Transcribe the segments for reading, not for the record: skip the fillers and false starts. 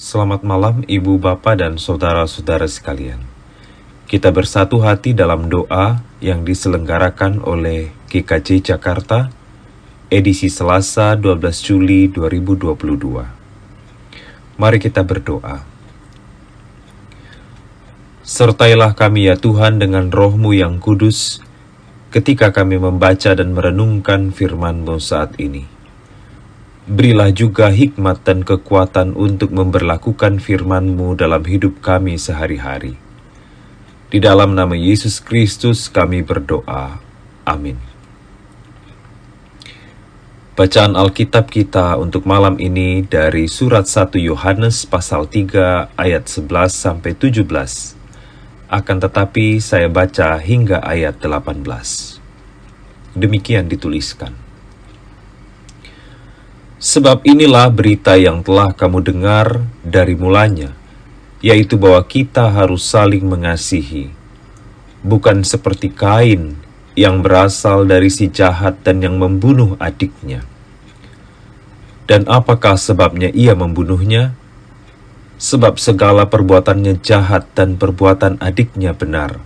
Selamat malam Ibu, Bapak, dan Saudara-saudara sekalian. Kita bersatu hati dalam doa yang diselenggarakan oleh GKJ Jakarta, edisi Selasa 12 Juli 2022. Mari kita berdoa. Sertailah kami ya Tuhan dengan roh-Mu yang kudus, ketika kami membaca dan merenungkan firman-Mu saat ini. Berilah juga hikmat dan kekuatan untuk memberlakukan firman-Mu dalam hidup kami sehari-hari. Di dalam nama Yesus Kristus kami berdoa. Amin. Bacaan Alkitab kita untuk malam ini dari surat 1 Yohanes pasal 3 ayat 11-17. Akan tetapi saya baca hingga ayat 18. Demikian dituliskan. Sebab inilah berita yang telah kamu dengar dari mulanya, yaitu bahwa kita harus saling mengasihi. Bukan seperti Kain yang berasal dari si jahat dan yang membunuh adiknya. Dan apakah sebabnya ia membunuhnya? Sebab segala perbuatannya jahat dan perbuatan adiknya benar.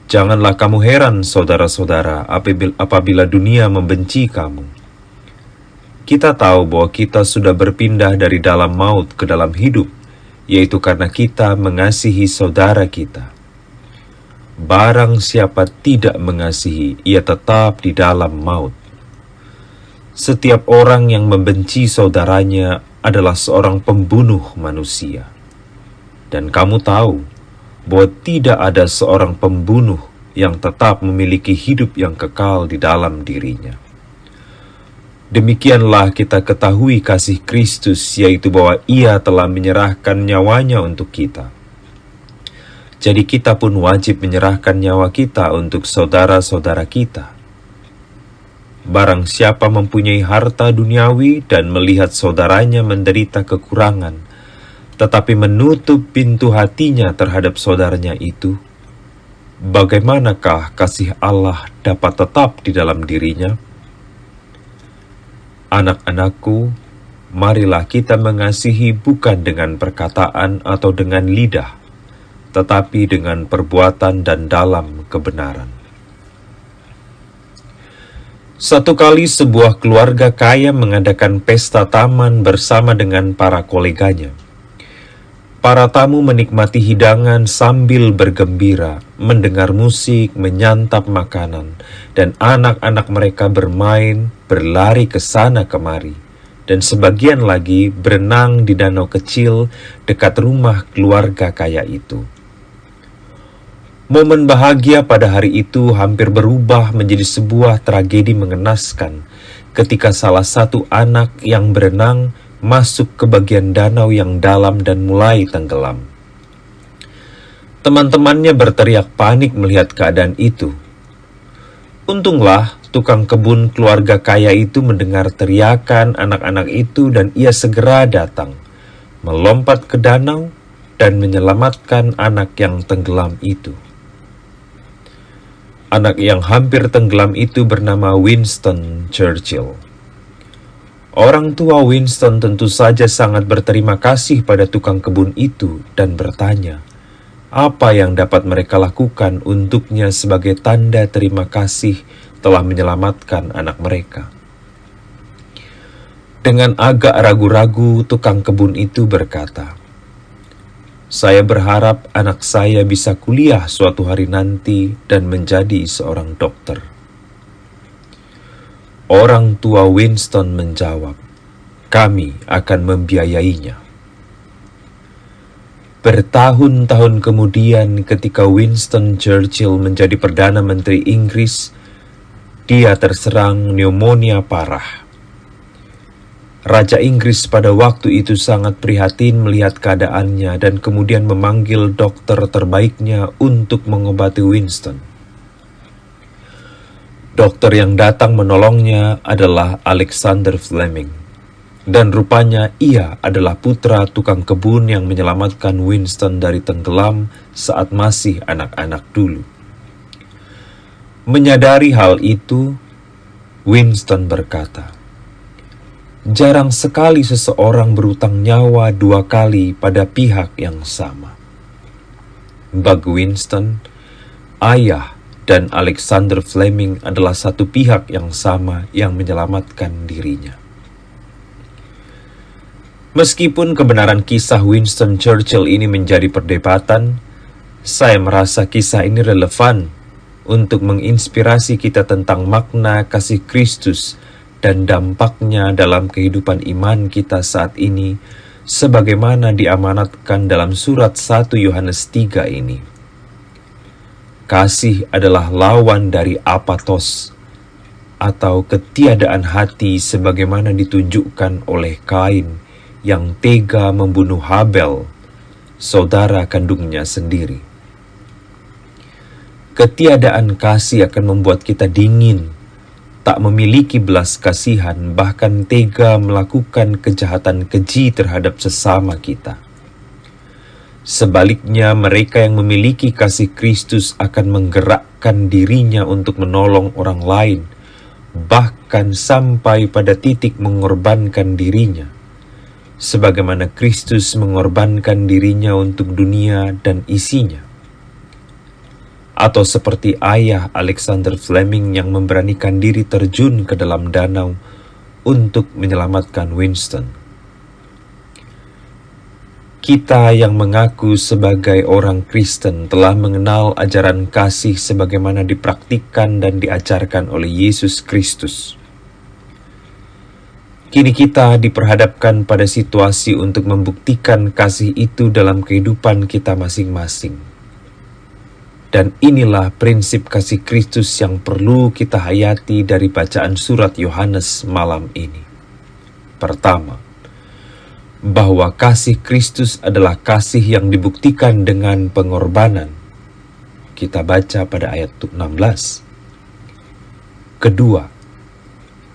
Janganlah kamu heran, saudara-saudara, apabila dunia membenci kamu. Kita tahu bahwa kita sudah berpindah dari dalam maut ke dalam hidup, yaitu karena kita mengasihi saudara kita. Barang siapa tidak mengasihi, ia tetap di dalam maut. Setiap orang yang membenci saudaranya adalah seorang pembunuh manusia. Dan kamu tahu bahwa tidak ada seorang pembunuh yang tetap memiliki hidup yang kekal di dalam dirinya. Demikianlah kita ketahui kasih Kristus, yaitu bahwa Ia telah menyerahkan nyawanya untuk kita. Jadi kita pun wajib menyerahkan nyawa kita untuk saudara-saudara kita. Barang siapa mempunyai harta duniawi dan melihat saudaranya menderita kekurangan, tetapi menutup pintu hatinya terhadap saudaranya itu, bagaimanakah kasih Allah dapat tetap di dalam dirinya? Anak-anakku, marilah kita mengasihi bukan dengan perkataan atau dengan lidah, tetapi dengan perbuatan dan dalam kebenaran. Satu kali sebuah keluarga kaya mengadakan pesta taman bersama dengan para koleganya. Para tamu menikmati hidangan sambil bergembira, mendengar musik, menyantap makanan, dan anak-anak mereka bermain, berlari ke sana kemari, dan sebagian lagi berenang di danau kecil dekat rumah keluarga kaya itu. Momen bahagia pada hari itu hampir berubah menjadi sebuah tragedi mengenaskan ketika salah satu anak yang berenang masuk ke bagian danau yang dalam dan mulai tenggelam. Teman-temannya berteriak panik melihat keadaan itu. Untunglah tukang kebun keluarga kaya itu mendengar teriakan anak-anak itu dan ia segera datang, melompat ke danau dan menyelamatkan anak yang tenggelam itu. Anak yang hampir tenggelam itu bernama Winston Churchill. Orang tua Winston tentu saja sangat berterima kasih pada tukang kebun itu dan bertanya, apa yang dapat mereka lakukan untuknya sebagai tanda terima kasih telah menyelamatkan anak mereka. Dengan agak ragu-ragu, tukang kebun itu berkata, "Saya berharap anak saya bisa kuliah suatu hari nanti dan menjadi seorang dokter." Orang tua Winston menjawab, "Kami akan membiayainya." Bertahun-tahun kemudian ketika Winston Churchill menjadi Perdana Menteri Inggris, dia terserang pneumonia parah. Raja Inggris pada waktu itu sangat prihatin melihat keadaannya dan kemudian memanggil dokter terbaiknya untuk mengobati Winston. Dokter yang datang menolongnya adalah Alexander Fleming, dan rupanya ia adalah putra tukang kebun yang menyelamatkan Winston dari tenggelam saat masih anak-anak dulu. Menyadari hal itu, Winston berkata, Jarang sekali seseorang berutang nyawa 2 kali pada pihak yang sama. Bug Winston, ayah, dan Alexander Fleming adalah satu pihak yang sama yang menyelamatkan dirinya. Meskipun kebenaran kisah Winston Churchill ini menjadi perdebatan, saya merasa kisah ini relevan untuk menginspirasi kita tentang makna kasih Kristus dan dampaknya dalam kehidupan iman kita saat ini, sebagaimana diamanatkan dalam surat 1 Yohanes 3 ini. Kasih adalah lawan dari apatos, atau ketiadaan hati sebagaimana ditunjukkan oleh Kain yang tega membunuh Habel, saudara kandungnya sendiri. Ketiadaan kasih akan membuat kita dingin, tak memiliki belas kasihan, bahkan tega melakukan kejahatan keji terhadap sesama kita. Sebaliknya, mereka yang memiliki kasih Kristus akan menggerakkan dirinya untuk menolong orang lain, bahkan sampai pada titik mengorbankan dirinya, sebagaimana Kristus mengorbankan dirinya untuk dunia dan isinya. Atau seperti ayah Alexander Fleming yang memberanikan diri terjun ke dalam danau untuk menyelamatkan Winston. Kita yang mengaku sebagai orang Kristen telah mengenal ajaran kasih sebagaimana dipraktikkan dan diajarkan oleh Yesus Kristus. Kini kita diperhadapkan pada situasi untuk membuktikan kasih itu dalam kehidupan kita masing-masing. Dan inilah prinsip kasih Kristus yang perlu kita hayati dari bacaan surat Yohanes malam ini. Pertama, bahwa kasih Kristus adalah kasih yang dibuktikan dengan pengorbanan. Kita baca pada ayat 16. Kedua,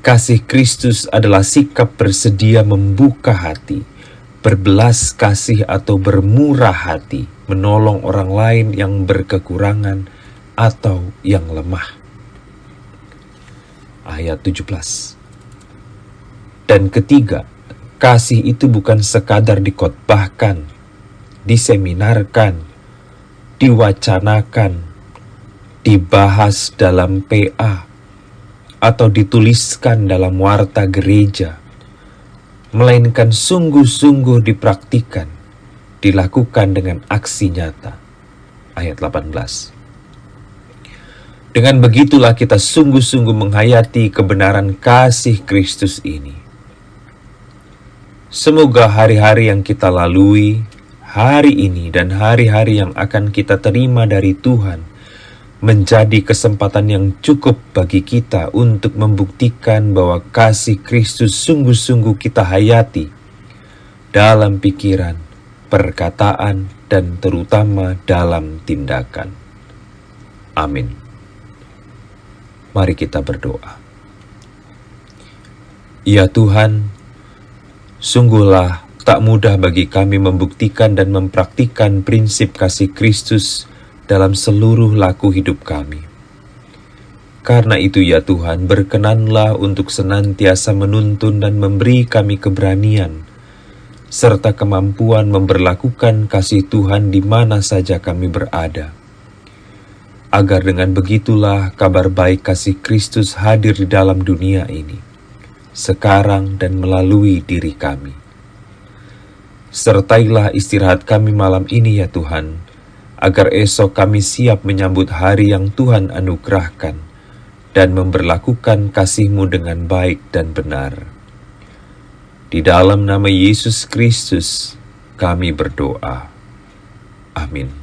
kasih Kristus adalah sikap bersedia membuka hati, berbelas kasih atau bermurah hati, menolong orang lain yang berkekurangan atau yang lemah. Ayat 17. Dan ketiga, kasih itu bukan sekadar dikhotbahkan, diseminarkan, diwacanakan, dibahas dalam PA, atau dituliskan dalam warta gereja, melainkan sungguh-sungguh dipraktikkan, dilakukan dengan aksi nyata. Ayat 18. Dengan begitulah kita sungguh-sungguh menghayati kebenaran kasih Kristus ini. Semoga hari-hari yang kita lalui, hari ini dan hari-hari yang akan kita terima dari Tuhan, menjadi kesempatan yang cukup bagi kita untuk membuktikan bahwa kasih Kristus sungguh-sungguh kita hayati dalam pikiran, perkataan, dan terutama dalam tindakan. Amin. Mari kita berdoa. Ya Tuhan, sungguhlah tak mudah bagi kami membuktikan dan mempraktikkan prinsip kasih Kristus dalam seluruh laku hidup kami. Karena itu ya Tuhan, berkenanlah untuk senantiasa menuntun dan memberi kami keberanian, serta kemampuan memberlakukan kasih Tuhan di mana saja kami berada. Agar dengan begitulah kabar baik kasih Kristus hadir di dalam dunia ini, sekarang dan melalui diri kami. Sertailah istirahat kami malam ini ya Tuhan, agar esok kami siap menyambut hari yang Tuhan anugerahkan dan memberlakukan kasih-Mu dengan baik dan benar. Di dalam nama Yesus Kristus kami berdoa. Amin.